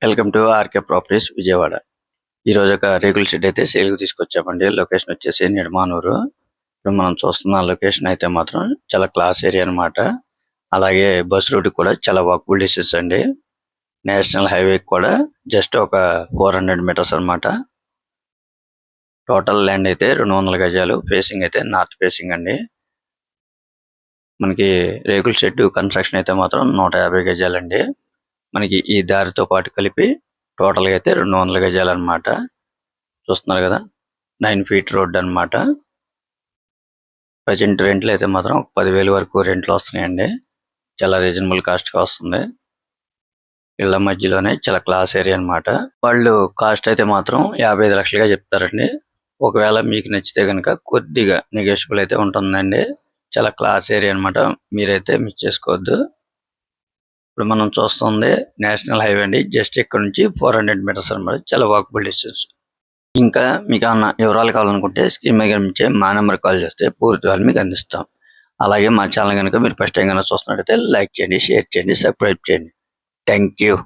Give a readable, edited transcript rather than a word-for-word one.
Welcome to RK properties Vijayawada. ఈరోజు ఒక రేకుల షెడ్ అయితే సేల్కి తీసుకొచ్చామండి. లొకేషన్ వచ్చేసి నిడమానూరు. ఇప్పుడు మనం చూస్తున్న లొకేషన్ అయితే మాత్రం చాలా క్లాస్ ఏరియా అన్నమాట. అలాగే బస్ రూట్ కూడా చాలా వాకబుల్ డిస్టెన్స్ అండి. నేషనల్ హైవే కూడా జస్ట్ ఒక 400 మీటర్స్ అన్నమాట. టోటల్ ల్యాండ్ అయితే 200 గజాలు. ఫేసింగ్ అయితే నార్త్ ఫేసింగ్ అండి. మనకి రేకుల షెడ్ కన్స్ట్రక్షన్ అయితే మాత్రం 150 గజాలండి. మనకి ఈ దారితో పాటు కలిపి టోటల్ గా అయితే 200 గజాలు అన్నమాట. చూస్తున్నారు కదా, 9 ఫీట్ రోడ్ అన్నమాట. ప్రజెంట్ రెంట్లు అయితే మాత్రం 10,000 వరకు రెంట్లు వస్తున్నాయండి. చాలా రీజనబుల్ కాస్ట్ గా వస్తుంది. ఇళ్ల మధ్యలోనే చాలా క్లాస్ ఏరియా అన్నమాట. వాళ్ళు కాస్ట్ అయితే మాత్రం 55 లక్షలుగా చెప్తారండి. ఒకవేళ మీకు నచ్చితే కనుక కొద్దిగా నెగోషియబుల్ అయితే ఉంటుందండి. చాలా క్లాస్ ఏరియా అన్నమాట. మీరైతే మిస్ చేసుకోవద్దు. ఇప్పుడు మనం చూస్తుంది నేషనల్ హైవే అండి. జస్ట్ ఇక్కడ నుంచి 400 మీటర్స్ అన్నమాట. చాలా వాకబుల్ డిస్టెన్స్. ఇంకా మీకు ఏమన్నా వివరాలు కావాలనుకుంటే స్క్రీన్ మీద కనిపించే మా నెంబర్ కాల్ చేస్తే పూర్తి వివరాలు మీకు అందిస్తాం. అలాగే మా ఛానల్ కనుక మీరు ఫస్ట్ టైం కనుక చూస్తున్నట్టయితే లైక్ చేయండి, షేర్ చేయండి, సబ్స్క్రైబ్ చేయండి. Thank you.